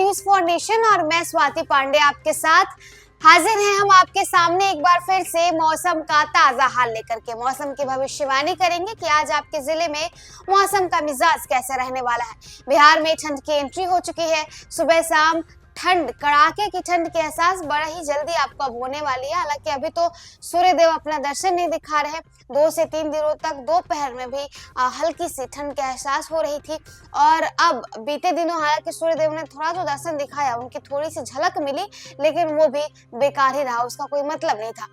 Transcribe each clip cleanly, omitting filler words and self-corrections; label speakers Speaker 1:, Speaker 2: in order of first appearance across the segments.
Speaker 1: News for nation और मैं स्वाति पांडे आपके साथ हाजिर हैं। हम आपके सामने एक बार फिर से मौसम का ताजा हाल लेकर के मौसम की भविष्यवाणी करेंगे कि आज आपके जिले में मौसम का मिजाज कैसे रहने वाला है। बिहार में ठंड की एंट्री हो चुकी है। सुबह शाम ठंड, कड़ाके की ठंड के एहसास बड़ा ही जल्दी आपको अब होने वाली है। हालांकि अभी तो सूर्यदेव अपना दर्शन नहीं दिखा रहे हैं। 2 से 3 दिनों तक दोपहर में भी हल्की सी ठंड का एहसास हो रही थी और अब बीते दिनों हालांकि सूर्यदेव ने थोड़ा जो दर्शन दिखाया, उनकी थोड़ी सी झलक मिली, लेकिन वो भी बेकार ही रहा, उसका कोई मतलब नहीं था।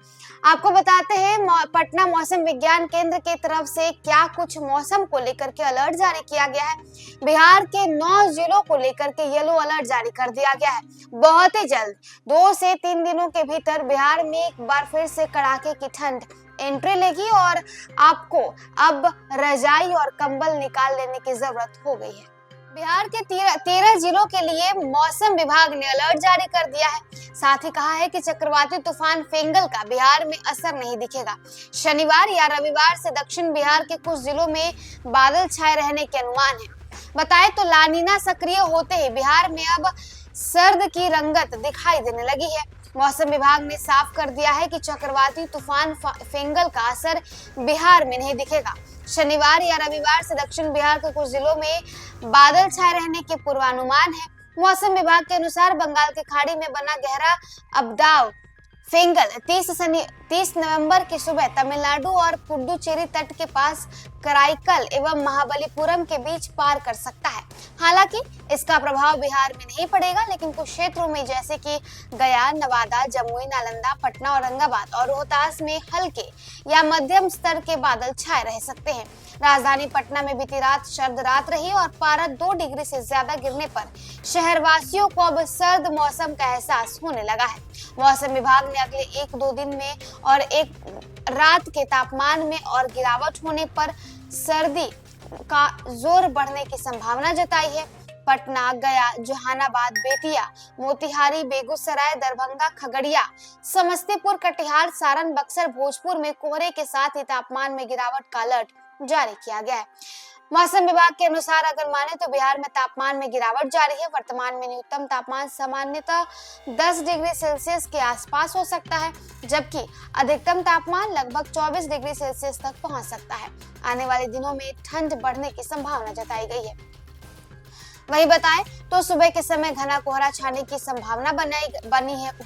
Speaker 1: आपको बताते हैं पटना मौसम विज्ञान केंद्र की तरफ से क्या कुछ मौसम को लेकर के अलर्ट जारी किया गया है। बिहार के 9 जिलों को लेकर के येलो अलर्ट जारी कर दिया गया है। बहुत ही जल्द 2 से 3 दिनों के भीतर बिहार में एक बार फिर से कड़ाके की ठंड एंट्री लेगी और आपको अब रजाई और कंबल निकाल लेने की जरूरत हो गई है। बिहार के 13 जिलों के लिए मौसम विभाग ने अलर्ट जारी कर दिया है। साथ ही कहा है कि चक्रवाती तूफान फेंगल का बिहार में असर नहीं दिखेगा। शनिवार या रविवार से दक्षिण बिहार के कुछ जिलों में बादल छाए रहने के अनुमान है। बताएं तो लानीना सक्रिय होते ही बिहार में अब सर्द की रंगत दिखाई देने लगी है। मौसम विभाग ने साफ कर दिया है कि चक्रवाती तूफान फेंगल का असर बिहार में नहीं दिखेगा। शनिवार या रविवार से दक्षिण बिहार के कुछ जिलों में बादल छाए रहने के पूर्वानुमान है। मौसम विभाग के अनुसार बंगाल की खाड़ी में बना गहरा अवदाव फेंगल 30 नवंबर की सुबह तमिलनाडु और पुडुचेरी तट के पास कराईकल एवं महाबलीपुरम के बीच पार कर सकता है। हालांकि इसका प्रभाव बिहार में नहीं पड़ेगा, लेकिन कुछ क्षेत्रों में जैसे कि गया, नवादा, जमुई, नालंदा, पटना, औरंगाबाद और रोहतास में हल्के या मध्यम स्तर के बादल छाए रह सकते हैं। राजधानी पटना में बीती रात सर्द रात रही और पारा 2 डिग्री से ज्यादा गिरने पर शहरवासियों को अब सर्द मौसम का एहसास होने लगा है। मौसम विभाग ने अगले 1-2 दिन में और एक रात के तापमान में और गिरावट होने पर सर्दी का जोर बढ़ने की संभावना जताई है। पटना, गया, जहानाबाद, बेतिया, मोतिहारी, बेगूसराय, दरभंगा, खगड़िया, समस्तीपुर, कटिहार, सारण, बक्सर, भोजपुर में कोहरे के साथ ही तापमान में गिरावट का अलर्ट जारी किया गया है। मौसम विभाग के अनुसार अगर माने तो बिहार में तापमान में गिरावट जारी है। वर्तमान में न्यूनतम तापमान सामान्यतः 10 डिग्री सेल्सियस के आसपास हो सकता है, जबकि अधिकतम तापमान लगभग 24 डिग्री सेल्सियस तक पहुंच सकता है। आने वाले दिनों में ठंड बढ़ने की संभावना जताई गई है। वही बताएं तो सुबह के समय घना कोहरा छाने की संभावना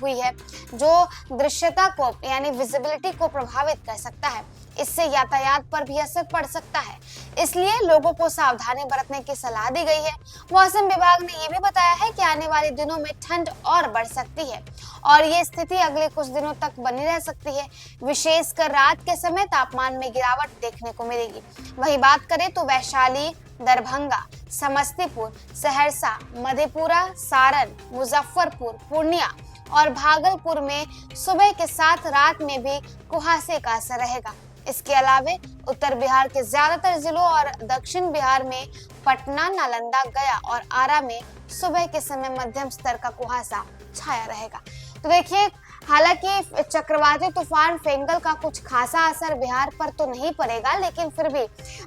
Speaker 1: हुई है, जो दृश्यता को यानी विजिबिलिटी को प्रभावित कर सकता है। इससे यातायात पर भी असर पड़ सकता है, इसलिए लोगों को सावधानी बरतने की सलाह दी गई है। मौसम विभाग ने ये भी बताया है कि आने वाले दिनों में ठंड और बढ़ सकती है और ये स्थिति अगले कुछ दिनों तक बनी रह सकती है। विशेषकर रात के समय तापमान में गिरावट देखने को मिलेगी। वही बात करें तो वैशाली, दरभंगा, समस्तीपुर, सहरसा, मधेपुरा, सारण, मुजफ्फरपुर, पूर्णिया और भागलपुर में सुबह के साथ रात में भी कुहासे का असर रहेगा। इसके अलावे उत्तर बिहार के ज्यादातर जिलों और दक्षिण बिहार में पटना, नालंदा, गया और आरा में सुबह के समय मध्यम स्तर का कुहासा छाया रहेगा। तो देखिए, हालांकि चक्रवाती तूफान फेंगल का कुछ खासा असर बिहार पर तो नहीं पड़ेगा, लेकिन फिर भी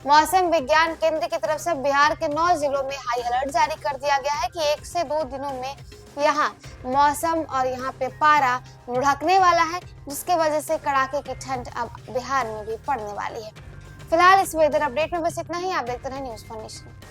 Speaker 1: मौसम विज्ञान केंद्र की तरफ से बिहार के 9 जिलों में हाई अलर्ट जारी कर दिया गया है कि 1 से 2 दिनों में यहाँ मौसम और यहाँ पे पारा लुढ़कने वाला है, जिसके वजह से कड़ाके की ठंड अब बिहार में भी पड़ने वाली है। फिलहाल इस वेदर अपडेट में बस इतना ही। आप देखते रहें न्यूज़ फॉर नेशन।